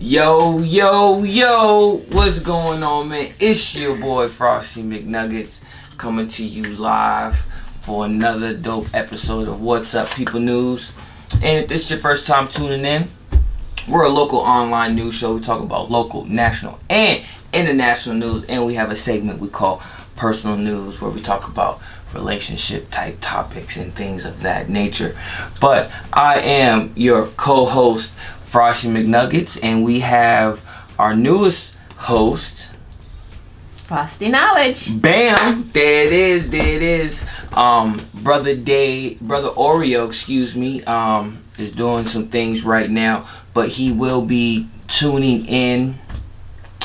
Yo, yo, yo, what's going on, man? It's your boy Frosty McNuggetts coming to you live for another dope episode of What's Up People News. And if this is your first time tuning in, we're a local online news show. We talk about local, national, and international news. And we have a segment we call Personal News, where we talk about relationship type topics and things of that nature. But I am your co-host, Frosty McNuggets, and we have our newest host, Frosty Knowledge. Bam! There it is. Brother Oreo, is doing some things right now, but he will be tuning in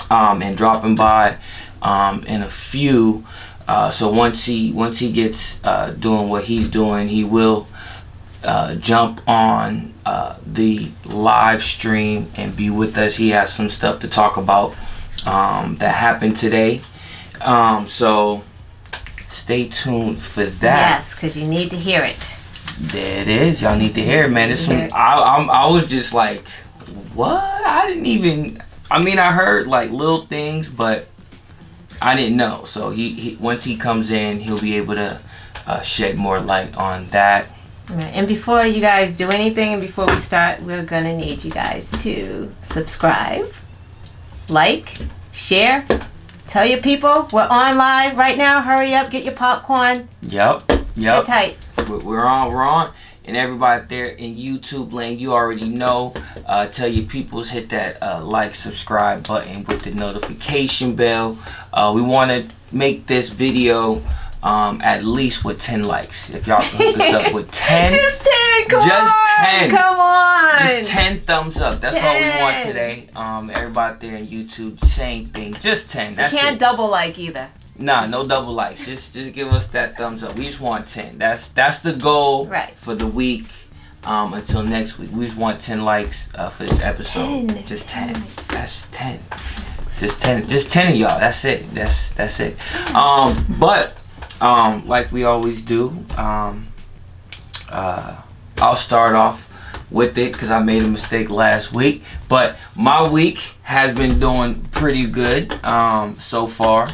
and dropping by in a few. So once he gets doing what he's doing, he will jump on the live stream and be with us. He has some stuff to talk about that happened today. So stay tuned for that. Yes, because you need to hear it. There it is. Y'all need to hear it, man. I was just like, what? I heard like little things, but I didn't know. So he once he comes in, he'll be able to shed more light on that. Right. And before you guys do anything, and before we start, we're gonna need you guys to subscribe, like, share, tell your people we're on live right now. Hurry up, get your popcorn. Yep. Sit tight. We're on. And everybody there in YouTube land, you already know. Tell your peoples, hit that like, subscribe button with the notification bell. We want to make this video at least with 10 likes. If y'all can hook us up with 10. Just 10, come on. Just 10 thumbs up. That's 10. All we want today. Everybody there in YouTube, same thing. Just 10. That's you can't it. Double like either. Nah, no double likes. Just give us that thumbs up. We just want 10. That's the goal for the week. Until next week, we just want 10 likes for this episode. 10. Just 10. That's 10. Just 10. Just 10 of y'all. That's it. That's it. But like we always do, I'll start off with it because I made a mistake last week. But my week has been doing pretty good so far.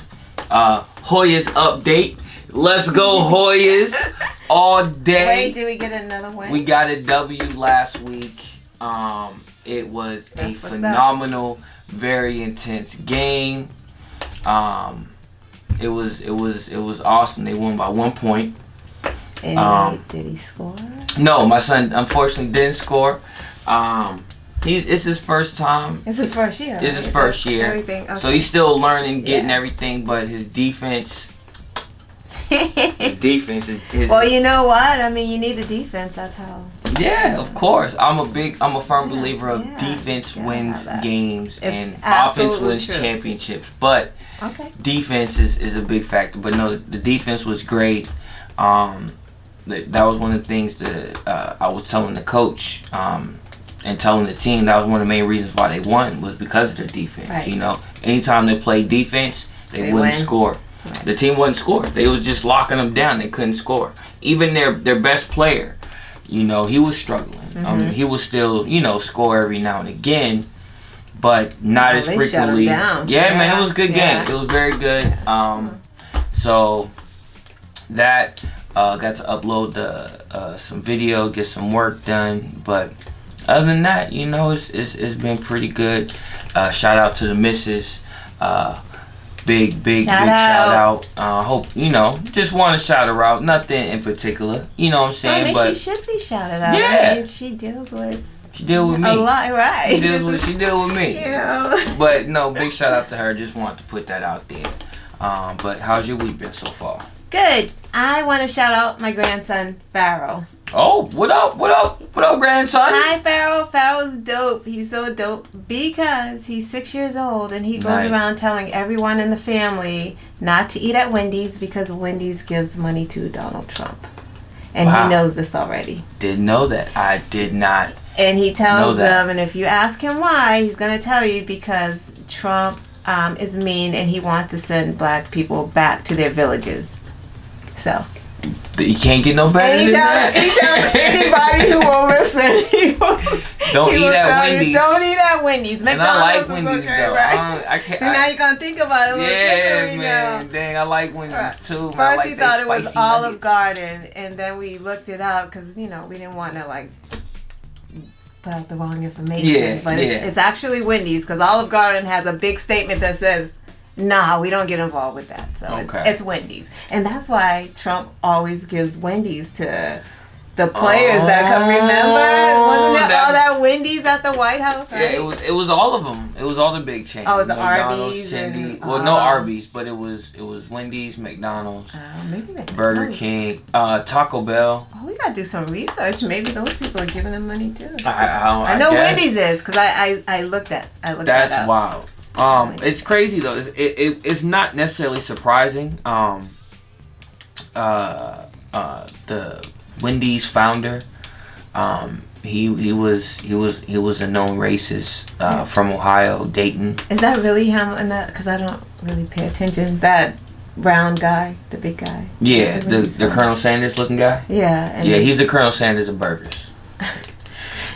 Hoyas update. Let's go Hoyas all day. Wait, did we get another win? We got a W last week. It was a phenomenal, very intense game. It was awesome. They won by 1 point. And did he score? No, my son unfortunately didn't score. It's his first time. It's his first year. It's his first year. Everything. Okay. So he's still learning, getting everything, but his defense. Well, you know what? I mean, you need the defense. That's how. Yeah, of course. I'm a firm believer of defense wins games and offense wins championships. But defense is a big factor. But no, the defense was great. That was one of the things that I was telling the coach and telling the team. That was one of the main reasons why they won, was because of their defense. Right. You know, anytime they played defense, they wouldn't score. Right. The team wouldn't score. They was just locking them down. They couldn't score. Even their best player, you know, he was struggling. Mm-hmm. He was still, score every now and again, but not as frequently. Yeah, man, it was a good game. It was very good. So that got to upload some video, get some work done. But other than that, it's been pretty good. Shout out to the missus. Big shout out. Hope just want to shout her out. Nothing in particular. You know what I'm saying? I mean, but she should be shouted out. Yeah. I mean, she deals with me. A lot, right? She deals with me. Yeah. But no, big shout out to her. Just wanted to put that out there. But how's your week been so far? Good. I want to shout out my grandson, Pharaoh. Oh, what up, grandson? Hi, Pharaoh. Pharaoh's dope. He's so dope because he's 6 years old and he goes around telling everyone in the family not to eat at Wendy's because Wendy's gives money to Donald Trump. And he knows this already. Didn't know that. I did not. And he tells them, and if you ask him why, he's going to tell you because Trump is mean and he wants to send black people back to their villages. So You can't get no better than that. He tells anybody who will listen. Don't eat at Wendy's. Don't eat at Wendy's. McDonald's, and I like Wendy's okay, though. right? I can't. So now you're gonna think about it a little differently man. now. Dang, I like Wendy's too. First like he thought it was spicy Olive nuggets. Garden, and then we looked it up because we didn't want to like put out the wrong information. Yeah, but it's actually Wendy's because Olive Garden has a big statement that says, "Nah, we don't get involved with that." So it's Wendy's, and that's why Trump always gives Wendy's to the players that come. Remember, wasn't there all that Wendy's at the White House? Right? Yeah, it was all of them. It was all the big chains. Oh, it's McDonald's, Arby's Chindy. and, Well, no Arby's, but it was Wendy's, McDonald's, maybe Burger King, Taco Bell. Oh, we gotta do some research. Maybe those people are giving them money too. I know guess. Wendy's is because I looked that. That's that up. wild. It's crazy though. It's not necessarily surprising. The Wendy's founder, he was a known racist from Ohio, Dayton. Is that really him? Because I don't really pay attention. That brown guy, the big guy. Yeah, the Colonel Sanders looking guy. Yeah. And he's the Colonel Sanders of burgers.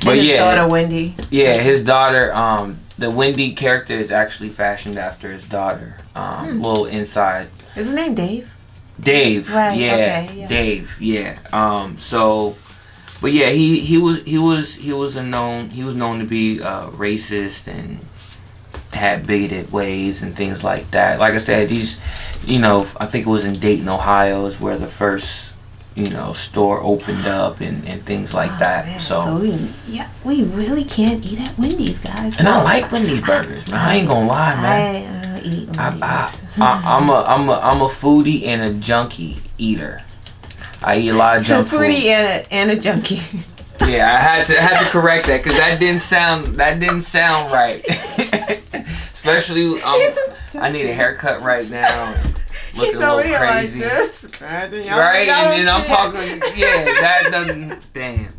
But his daughter Wendy. Yeah, his daughter. The Wendy character is actually fashioned after his daughter. Little inside. Is his name Dave? Dave, right, yeah, okay, yeah. Dave, yeah. So, but yeah, he was known to be racist and had bigoted ways and things like that. Like I said, these, I think it was in Dayton, Ohio, is where the first store opened up and things like that. Man. So we really can't eat at Wendy's, guys. And I like Wendy's burgers, man. I ain't gonna lie, man. I eat Wendy's. I'm a foodie and a junkie eater. I eat a lot of junk food. A foodie and a junkie. Yeah, I had to correct that because that didn't sound right. Especially I need a haircut right now. Looking a little crazy. Like this, right? And I'm talking, that doesn't, damn.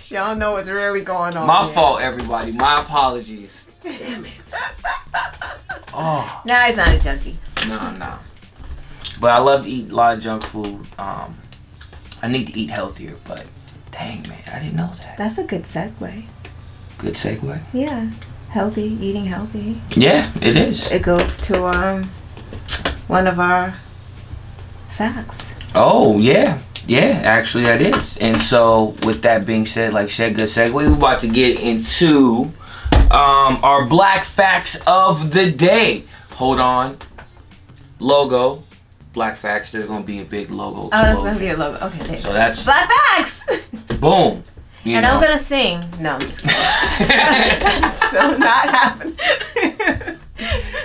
Y'all know what's really going on. My fault, everybody. My apologies. Damn it. Oh. Nah, he's not a junkie. No. But I love to eat a lot of junk food. I need to eat healthier, but dang, man, I didn't know that. That's a good segue. Good segue? Yeah. Healthy, eating healthy. Yeah, it is. It goes to, one of our facts. Oh, yeah. Yeah, actually that is. And so with that being said, good segue, we're about to get into our black facts of the day. Hold on. Logo. Black facts. There's going to be a big logo. Oh, there's going to be a logo. Okay, there. So that's black facts. Boom. And I'm going to sing. No, I'm just kidding. That's so not happening.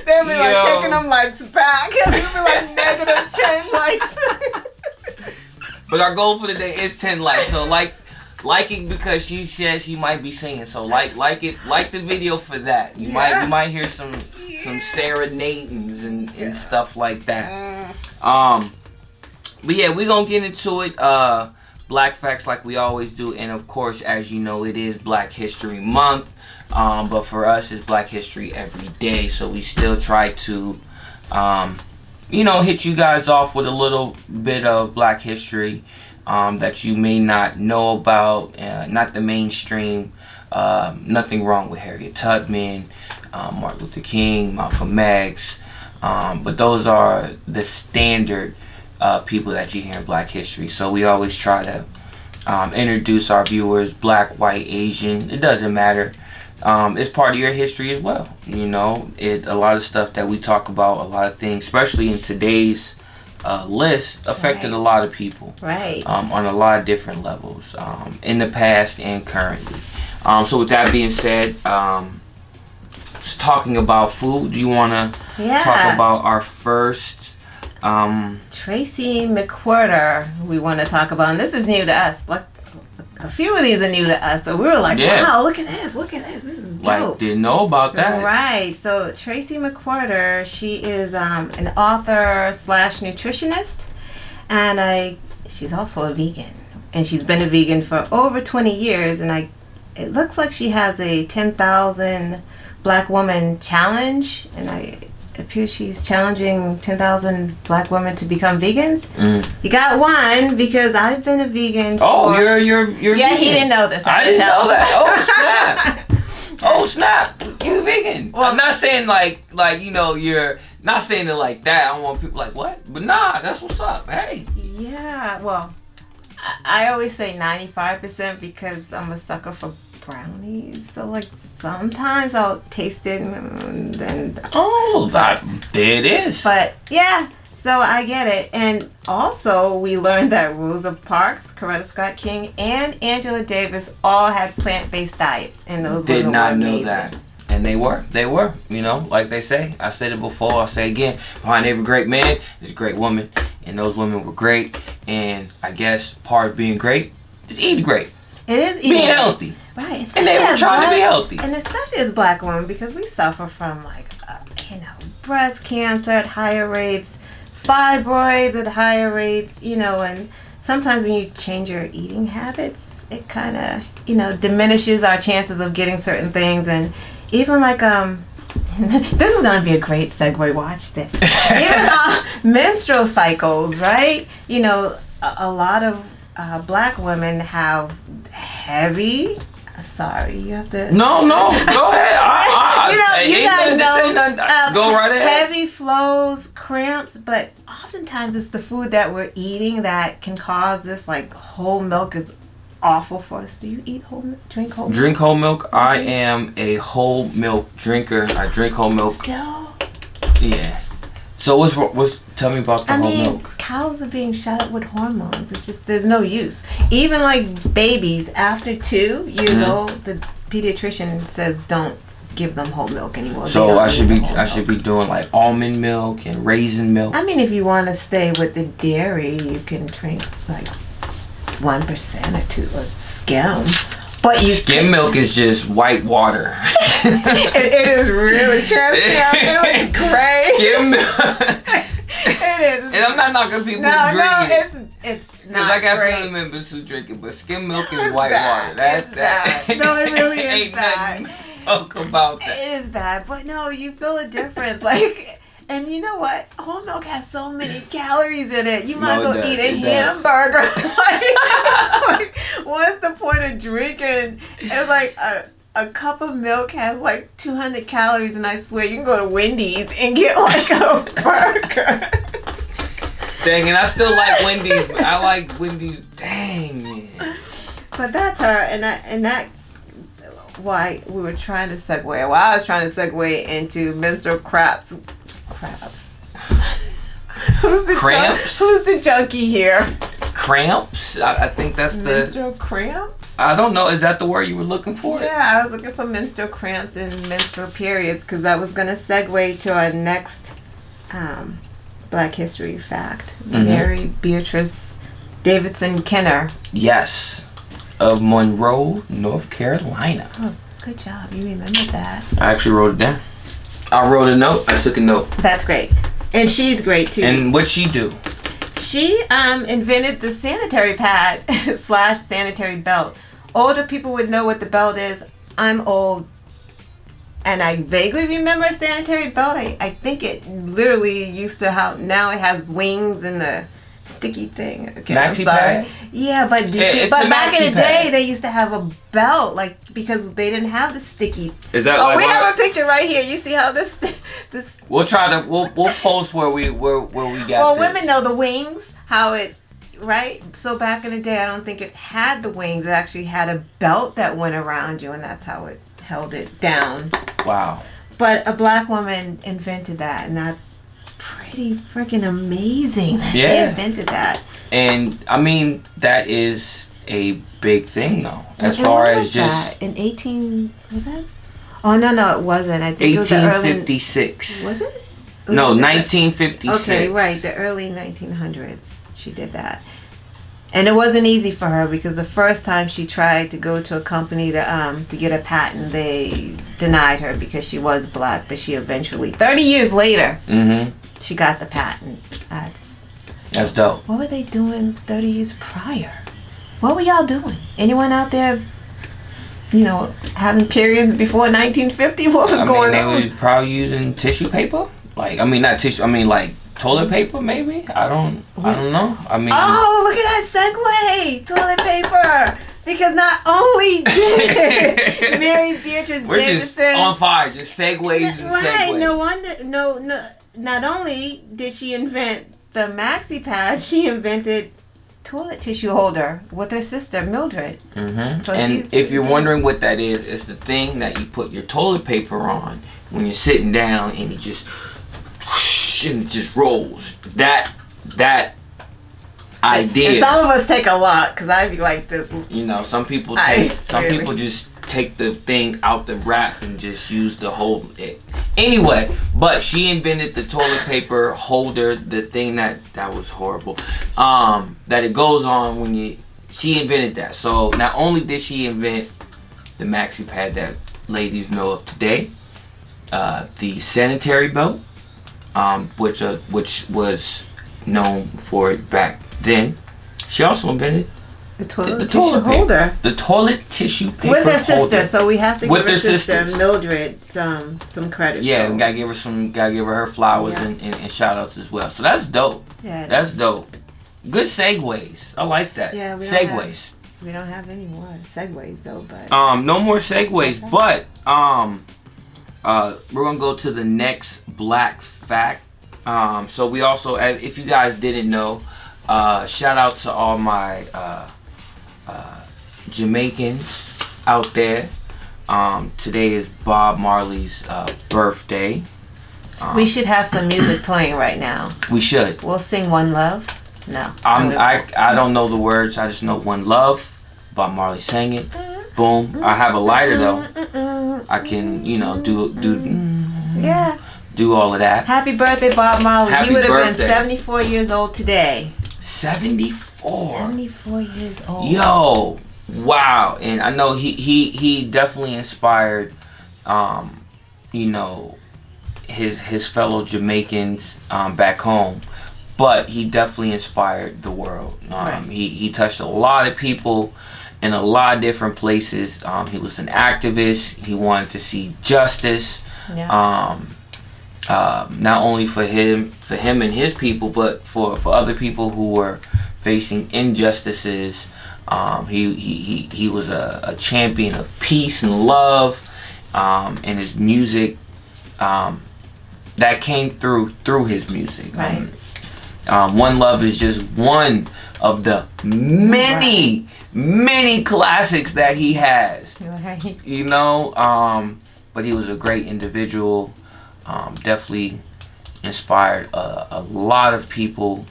They'll be like taking them likes back. It'll be like -10 likes. But our goal for the day is 10 likes. So like it because she said she might be singing. So like the video for that. You might hear some serenadings and stuff like that. But yeah, we're gonna get into it. Black facts like we always do, and of course, as you know, it is Black History Month. But for us, it's Black History every day. So we still try to, hit you guys off with a little bit of Black history that you may not know about, not the mainstream. Nothing wrong with Harriet Tubman, Martin Luther King, Malcolm X, but those are the standard people that you hear in Black history. So we always try to introduce our viewers, Black, white, Asian, it doesn't matter. It's part of your history as well. A lot of stuff that we talk about, a lot of things, especially in today's list, affected a lot of people. Right. On a lot of different levels, in the past and currently. So with that being said, just talking about food, do you want to talk about our first... Tracy McQuarter, we want to talk about, and this is new to us. Like a few of these are new to us, so we were like, wow, look at this, this is dope. Didn't know about that. Right. So Tracy McQuarter, she is an author / nutritionist, and she's also a vegan, and she's been a vegan for over 20 years, and it looks like she has a 10,000 Black woman challenge, and it appears she's challenging 10,000 black women to become vegans. You got one because I've been a vegan. You're yeah, vegan. he didn't know this. I didn't know that. Oh snap! You vegan? Well, I'm not saying like you're not saying it like that. I don't want people like what, but nah, that's what's up. Hey. Yeah. Well, I always say 95% because I'm a sucker for brownies. So like sometimes I'll taste it and then. There it is. But yeah. So I get it. And also, we learned that Rosa Parks, Coretta Scott King, and Angela Davis all had plant-based diets. And those did not know amazing. that. And they were, like they say. I said it before, I'll say it again. Behind every great man is a great woman. And those women were great. And I guess part of being great is eating great. It is eating being healthy. Right. And they were trying to be healthy. And especially as black women, because we suffer from, breast cancer at higher rates, fibroids at higher rates, and sometimes when you change your eating habits, it kind of, diminishes our chances of getting certain things. And even this is going to be a great segue, watch this. Even menstrual cycles, right? A lot of black women have heavy. Sorry, you have to. No, go ahead. You guys know. Go right ahead. Heavy flows, cramps, but oftentimes it's the food that we're eating that can cause this. Whole milk is awful for us. Do you eat whole milk? Drink whole milk? Drink whole milk. I am a whole milk drinker. I drink whole milk. Still? Yeah. So what's tell me about the whole milk. Cows are being shot up with hormones. It's just there's no use. Even babies after 2 years old, the pediatrician says don't give them whole milk anymore. So I should be doing almond milk and raisin milk. I mean, if you want to stay with the dairy, you can drink 1% or 2 or skim. But skim milk is just white water. it is really transparent. It's gray. Skim milk. It is. And I'm not knocking people who drink it. It's not. Because I got great. family members who drink it, but skim milk is white bad. water. It's bad. No, it really is ain't bad. nothing about that. It is bad, but no, you feel a difference. And you know what? Whole milk has so many calories in it. You might as well eat a hamburger. What's the point of drinking? It's a cup of milk has 200 calories, and I swear you can go to Wendy's and get a burger. Dang, and I still like Wendy's. I like Wendy's. Dang, man. But that's her, and that. Why we were trying to segue. Well, I was trying to segue into menstrual crabs. Who's the junkie here? Cramps? I think that's menstrual cramps. I don't know. Is that the word you were looking for? Yeah, I was looking for menstrual cramps and menstrual periods because I was going to segue to our next Black History fact. Mary Beatrice Davidson Kenner. Yes. Of Monroe, North Carolina. Oh, good job. You remembered that. I actually wrote it down. I wrote a note. I took a note. That's great. And she's great too. And what'd she do? She invented the sanitary pad / sanitary belt. Older people would know what the belt is. I'm old. And I vaguely remember a sanitary belt. I think it literally used to have, now it has wings and the sticky thing. Okay, I'm sorry. Pad? Yeah, but back in the day, they used to have a belt, because they didn't have the sticky. Is that we have a picture right here. You see how this. We'll post where we got. Well, women know the wings, how it. Right? So back in the day, I don't think it had the wings. It actually had a belt that went around you, and that's how it held it down. Wow. But a black woman invented that, and that's pretty freaking amazing that she invented that. And I mean, that is a big thing, though. As far as just in 18, was that? Oh no, it wasn't. I think 1856. It was the early. Was it? No, 1956. Okay, right. The early 1900s. She did that. And it wasn't easy for her because the first time she tried to go to a company to get a patent, they denied her because she was black. But she eventually, 30 years later, she got the patent. That's dope. What were they doing 30 years prior? What were y'all doing? Anyone out there, having periods before 1950? What was going on? They was probably using tissue paper. Like, I mean, not tissue. I mean, like toilet paper, maybe. I don't know. I mean. Oh, look at that segue! Toilet paper. Because not only did Mary Beatrice We're Davidson just on fire, just segues and right, segues. no wonder. No. Not only did she invent the maxi pad, she invented toilet tissue holder with her sister Mildred. Mm-hmm. So and if you're wondering what that is, it's the thing that you put your toilet paper on when you're sitting down, and it just whoosh, and it just rolls. That idea. And some of us take a lot, because I'd be like this. You know, some people just take the thing out the wrap and just use the whole it. Anyway, but she invented the toilet paper holder, the thing that was horrible. That it goes on when she invented that. So not only did she invent the maxi pad that ladies know of today, the sanitary belt, which was known for it back then. She also invented the toilet tissue holder. The toilet tissue paper with her sister, holder. so we have to give her sister sisters. Mildred some credit. Yeah, so. we gotta give her her flowers and shout outs as well. So that's dope. Yeah, that's dope. Good segues. I like that. Yeah, we don't have any more segues though, but no more segues. But we're gonna go to the next black fact. So we also, if you guys didn't know, shout out to all my Jamaicans out there. Today is Bob Marley's birthday. We should have some music playing right now. We should. We'll sing One Love. No. I don't know the words. I just know One Love. Bob Marley sang it. Boom. I have a lighter though. I can, do all of that. Happy birthday, Bob Marley. Happy He would have birthday. been 74 years old today. 74. 74 years old. Yo, wow. And I know he definitely inspired his fellow Jamaicans back home, but he definitely inspired the world. Right. He touched a lot of people in a lot of different places. He was an activist. He wanted to see justice. Yeah. Not only for him and his people, but for other people who were facing injustices. He was a champion of peace and love, and his music that came through his music. Right. One Love is just one of the many classics that he has. Right. But he was a great individual. Definitely inspired a lot of people,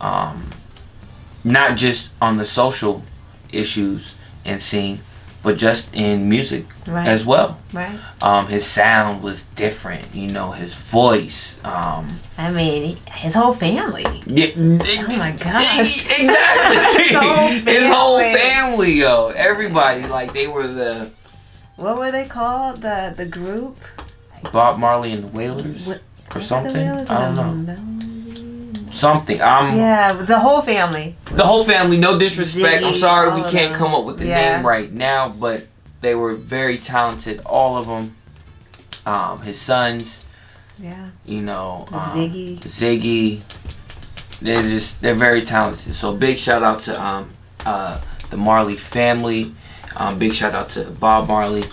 not just on the social issues and scene, but just in music as well. Right. His sound was different, his voice. I mean, his whole family. Yeah, oh my gosh. Exactly. His whole family, yo. Everybody, like they were the. What were they called? The group? Bob Marley and the Wailers, or something. I don't know. Something. Yeah, the whole family. The whole family. No disrespect. Ziggy, I'm sorry we can't come up with the Yeah. name right now, but they were very talented. All of them. His sons. Yeah. Ziggy. They're very talented. So big shout out to the Marley family. Big shout out to Bob Marley.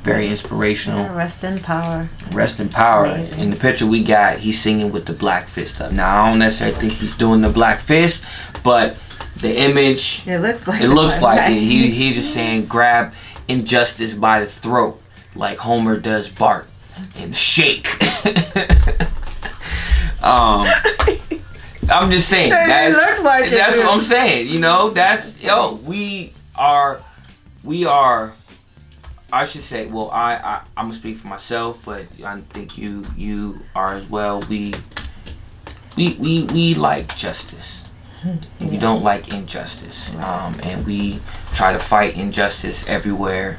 Very inspirational. Yeah, rest in power. Rest in power. Amazing. In the picture we got, he's singing with the black fist up. Now I don't necessarily think he's doing the black fist, but the image. It looks like it. He's just saying grab injustice by the throat, like Homer does Bart, and shake. I'm just saying. It looks like that's what I'm saying. We are. I should say, well, I'm gonna speak for myself, but I think you are as well. We like justice. We don't like injustice, and we try to fight injustice everywhere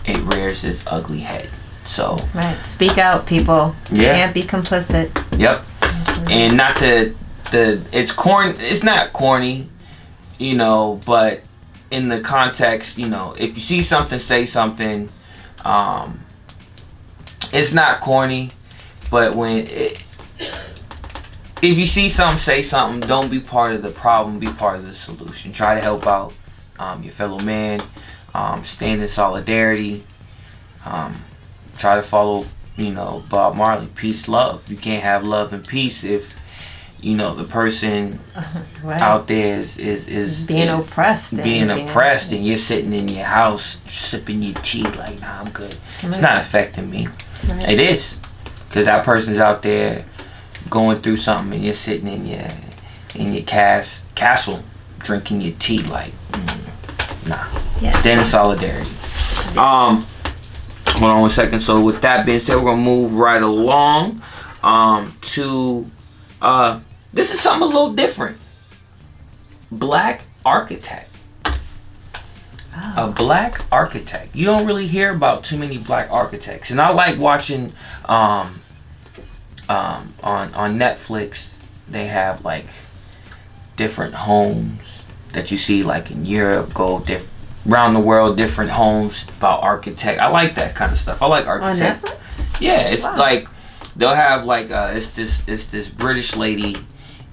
it rears its ugly head. So right, speak out, people. You can't be complicit. Yep, and not it's corny. It's not corny, but. In the context, if you see something, say something. It's not corny. But if you see something, say something. Don't be part of the problem. Be part of the solution. Try to help out your fellow man. Stand in solidarity. Try to follow, Bob Marley. Peace, love. You can't have love and peace if, the person right. out there is being oppressed. And you're sitting in your house sipping your tea like, nah, I'm good. Right. It's not affecting me. Right. It is. Because that person's out there going through something and you're sitting in your castle drinking your tea like, nah. Yes. Then it's solidarity. Hold on 1 second. So with that being said, we're gonna move right along to this is something a little different. Black architect. Oh. A black architect. You don't really hear about too many black architects, and I like watching on Netflix. They have like different homes that you see like in Europe, around the world, different homes about architect. I like that kind of stuff. I like architect. On Netflix? Yeah, it's like they'll have like it's this British lady,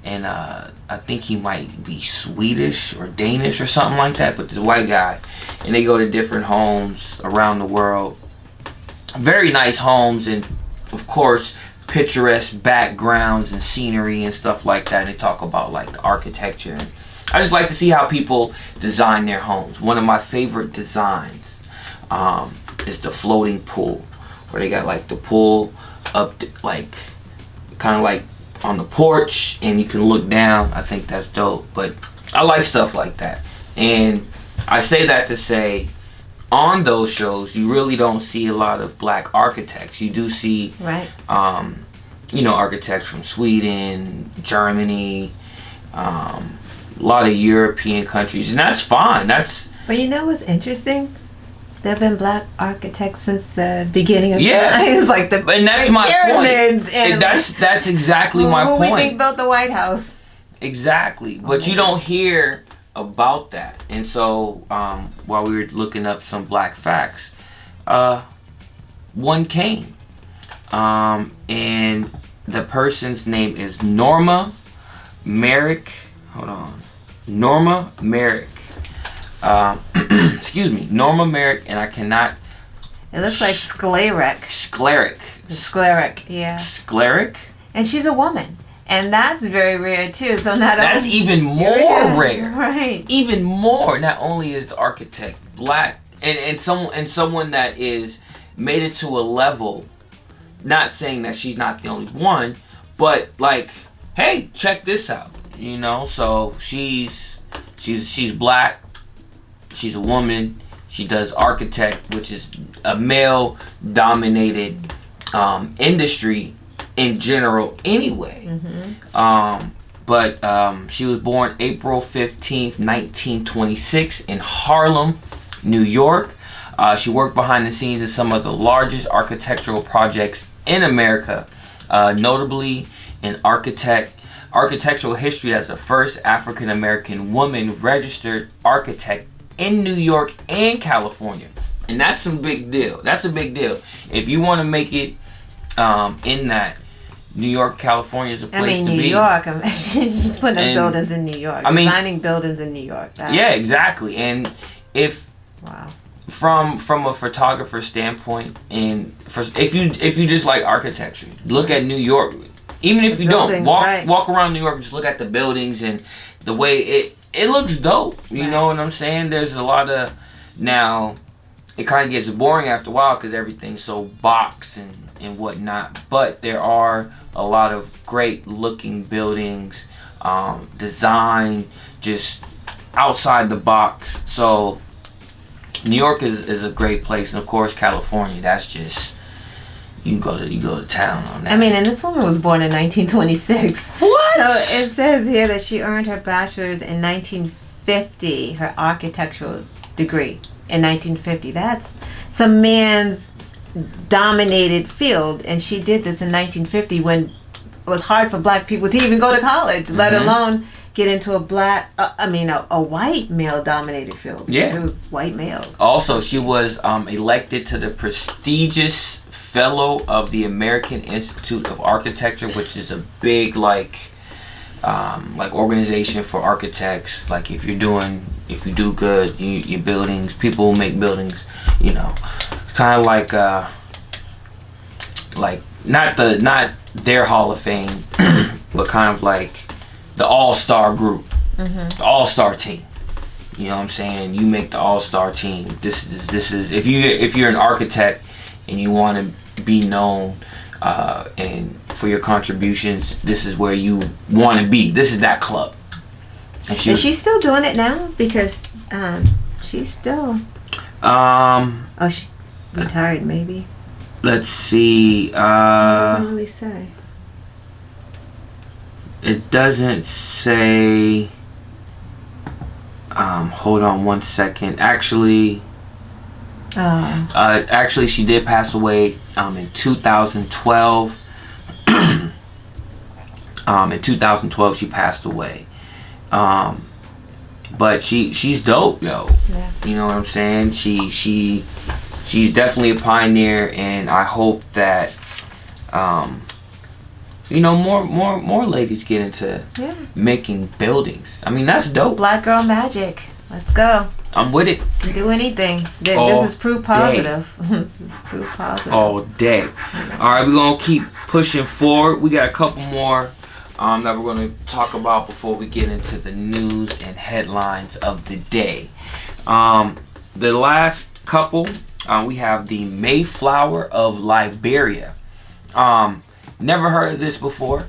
and I think he might be Swedish or Danish or something like that, but this white guy, and they go to different homes around the world. Very nice homes, and of course picturesque backgrounds and scenery and stuff like that. And they talk about like the architecture, and I just like to see how people design their homes. One of my favorite designs is the floating pool, where they got like the pool up like kind of like on the porch and you can look down. I think that's dope. But I like stuff like that, and I say that to say on those shows you really don't see a lot of black architects. You do see right. Architects from Sweden, Germany, a lot of European countries, and that's fine. But you know what's interesting? There have been black architects since the beginning of time. Like the and that's my pyramids point. And that's exactly my point. Who we think built the White House? Exactly, but you don't hear about that. And so while we were looking up some black facts, one came, and the person's name is Norma Merrick. Hold on, Norma Merrick. Excuse me, Norma Merrick, and I cannot. It looks like Scleric. Scleric, yeah. Scleric. And she's a woman, and that's very rare too. So that's even more rare, right? Even more. Not only is the architect black, and someone that is made it to a level. Not saying that she's not the only one, but like, hey, check this out. So she's black. She's a woman. She does architect, which is a male-dominated industry in general anyway. Mm-hmm. But she was born April 15th, 1926 in Harlem, New York. She worked behind the scenes in some of the largest architectural projects in America, notably in architectural history as the first African-American woman registered architect in New York and California. And that's a big deal. That's a big deal. If you want to make it in that, New York, California is a place to be. New York. Just putting up buildings in New York. Designing buildings in New York. Yeah, exactly. And if from a photographer standpoint, and if you just like architecture, look at New York. Even if you don't walk around New York, just look at the buildings and the way it looks dope. You know what I'm saying? There's a lot of now. It kind of gets boring after a while because everything's so boxed and whatnot. But there are a lot of great looking buildings, design just outside the box. So New York is a great place, and of course California. That's just you go to town on that. And this woman was born in 1926. What? So it says here that she earned her bachelor's in 1950, her architectural degree in 1950. That's some man's dominated field, and she did this in 1950 when it was hard for black people to even go to college, let alone get into a white male-dominated field. Yeah. It was white males. Also, she was elected to the prestigious Fellow of the American Institute of Architecture, which is a big like organization for architects. Like if you do good, your buildings, people make buildings. You know, kind of like not their Hall of Fame, but kind of like the all-star group, the all-star team. You know what I'm saying? You make the all-star team. This is if you're an architect and you want to be known and for your contributions, this is where you want to be. This is that club. And is she still doing it now? Because she's still. She retired maybe. Let's see. It doesn't really say. It doesn't say. Hold on one second. Actually, she did pass away in 2012. In 2012, she passed away. But she's dope, yo. Yeah. You know what I'm saying? She's definitely a pioneer, and I hope that more ladies get into making buildings. I mean, that's dope. Black girl magic. Let's go. I'm with it. Can do anything. This is proof positive. This is proof positive. All day. All right, we're going to keep pushing forward. We got a couple more that we're going to talk about before we get into the news and headlines of the day. The last couple, we have the Mayflower of Liberia. Never heard of this before.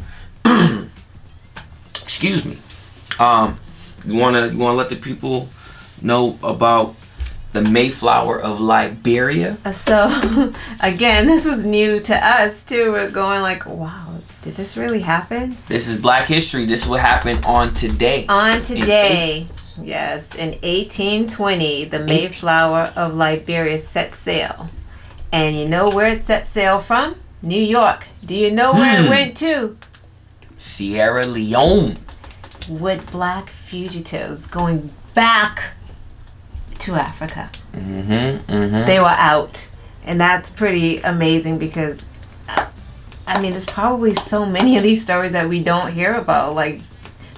Excuse me. You wanna let the people know about the Mayflower of Liberia? So, again, this was new to us too. We're going like, wow, did this really happen? This is Black History. This is what happened on today. Yes, in 1820, the Mayflower of Liberia set sail. And you know where it set sail from? New York. Do you know where it went to? Sierra Leone. With black fugitives going back to Africa. They were out. And that's pretty amazing because, I mean, there's probably so many of these stories that we don't hear about. Like,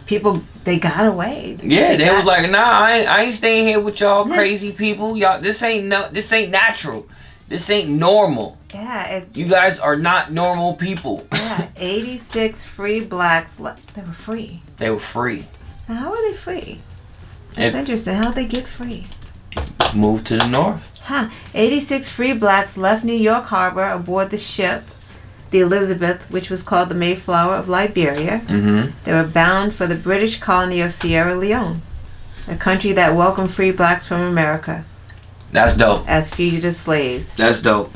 people, they got away. Yeah, they was like, nah, I ain't staying here with y'all crazy people. Y'all, this ain't natural. This ain't normal. Yeah. You guys are not normal people. Yeah, 86 free blacks left. They were free. They were free. Now, how are they free? That's interesting. How'd they get free? Moved to the north. 86 free blacks left New York Harbor aboard the ship, the Elizabeth, which was called the Mayflower of Liberia. They were bound for the British colony of Sierra Leone, a country that welcomed free blacks from America. That's dope. As fugitive slaves. That's dope.